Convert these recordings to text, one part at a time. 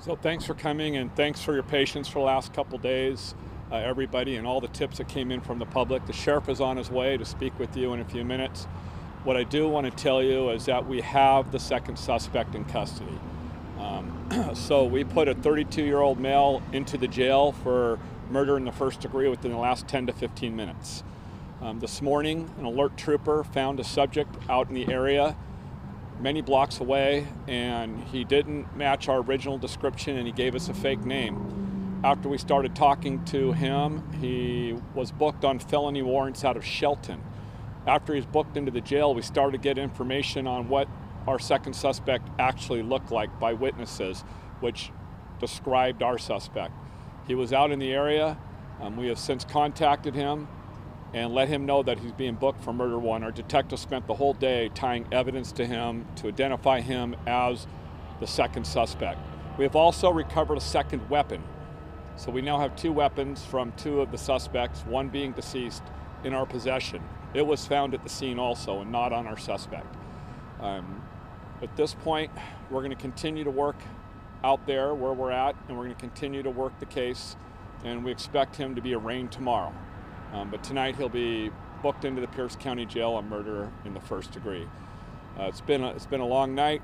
So thanks for coming, and thanks for your patience for the last couple days, everybody, and all the tips that came in from the public. The sheriff is on his way to speak with you in a few minutes. What I do want to tell you is that we have the second suspect in custody. So we put a 32-year-old male into the jail for murder in the first degree within the last 10 to 15 minutes. This morning, an alert trooper found a subject out in the area many blocks away, and he didn't match our original description, and he gave us a fake name. After we started talking to him, he was booked on felony warrants out of Shelton. After he's booked into the jail, we started to get information on what our second suspect actually looked like by witnesses, which described our suspect. He was out in the area. We have since contacted him and let him know that he's being booked for murder one. Our detective spent the whole day tying evidence to him to identify him as the second suspect. We have also recovered a second weapon. So we now have two weapons from two of the suspects, one being deceased, in our possession. It was found at the scene also and not on our suspect. At this point, we're going to continue to work out there where we're at, and we're going to continue to work the case, and we expect him to be arraigned tomorrow. But tonight he'll be booked into the Pierce County Jail on murder in the first degree. It's been a long night.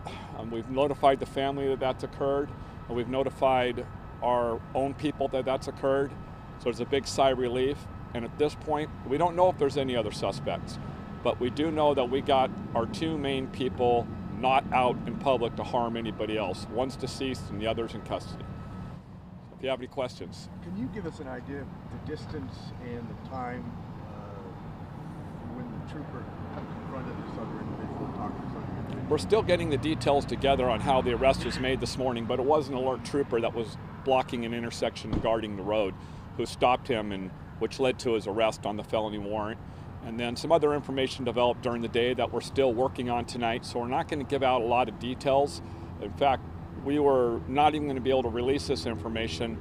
We've notified the family that that's occurred, and we've notified our own people that that's occurred. So there's a big sigh of relief. And at this point, we don't know if there's any other suspects, but we do know that we got our two main people not out in public to harm anybody else. One's deceased and the other's in custody. If you have any questions. Can you give us an idea of the distance and the time when the trooper confronted this other individual, talked to this other individual? We're still getting the details together on how the arrest was made this morning, but it was an alert trooper that was blocking an intersection guarding the road who stopped him, and which led to his arrest on the felony warrant. And then some other information developed during the day that we're still working on tonight, so we're not going to give out a lot of details. In fact, we were not even going to be able to release this information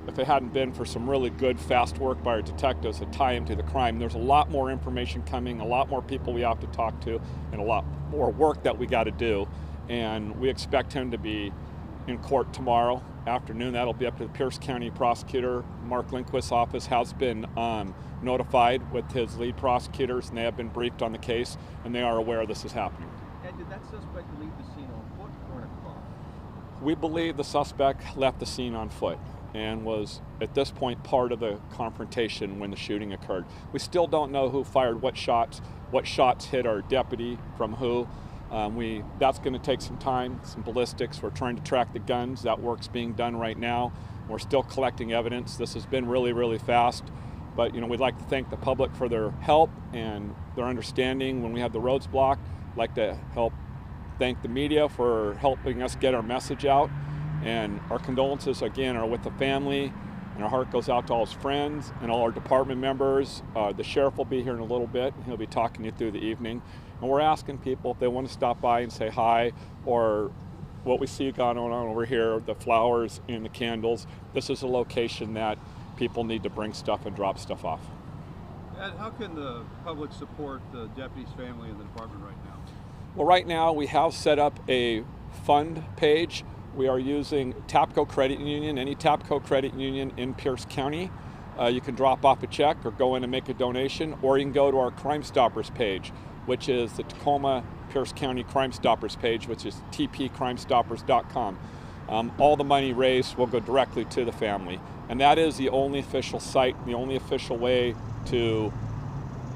if it hadn't been for some really good, fast work by our detectives to tie him to the crime. There's a lot more information coming, a lot more people we have to talk to, and a lot more work that we got to do. And we expect him to be in court tomorrow afternoon. That'll be up to the Pierce County prosecutor. Mark Lindquist's office has been notified with his lead prosecutors, and they have been briefed on the case, and they are aware this is happening. And did that suspect leave the scene on foot or in a car? We believe the suspect left the scene on foot and was, at this point, part of the confrontation when the shooting occurred. We still don't know who fired what shots hit our deputy from who. That's going to take some time, some ballistics. We're trying to track the guns. That work's being done right now. We're still collecting evidence. This has been really, really fast. But we'd like to thank the public for their help and their understanding when we have the roads blocked. I'd like to thank the media for helping us get our message out. And our condolences, again, are with the family, and our heart goes out to all his friends and all our department members. The sheriff will be here in a little bit, and he'll be talking you through the evening. And we're asking people if they want to stop by and say hi, or what we see going on over here, the flowers and the candles. This is a location that people need to bring stuff and drop stuff off. And how can the public support the deputy's family and the department right now? Well, right now we have set up a fund page. We are using TAPCO Credit Union, any TAPCO Credit Union in Pierce County. You can drop off a check or go in and make a donation, or you can go to our Crime Stoppers page, which is the Tacoma Pierce County Crime Stoppers page, which is tpcrimestoppers.com. All the money raised will go directly to the family. And that is the only official site, the only official way to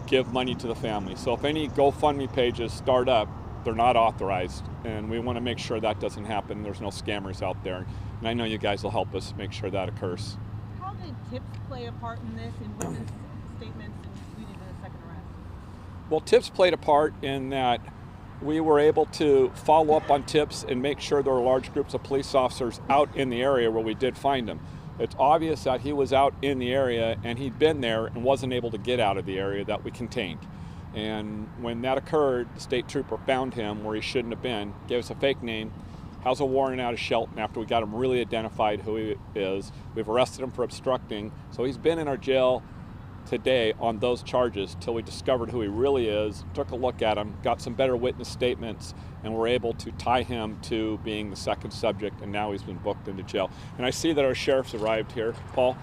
give money to the family. So if any GoFundMe pages start up, they're not authorized, and we want to make sure that doesn't happen. There's no scammers out there, and I know you guys will help us make sure that occurs. How did tips play a part in this, in witness statements leading to the second arrest? Well, tips played a part in that we were able to follow up on tips and make sure there were large groups of police officers out in the area where we did find him. It's obvious that he was out in the area and he'd been there and wasn't able to get out of the area that we contained. And when that occurred, the state trooper found him where he shouldn't have been, gave us a fake name, has a warrant out of Shelton after we got him really identified who he is. We've arrested him for obstructing. So he's been in our jail today on those charges till we discovered who he really is, took a look at him, got some better witness statements, and were able to tie him to being the second subject, and now he's been booked into jail. And I see that our sheriff's arrived here. Paul?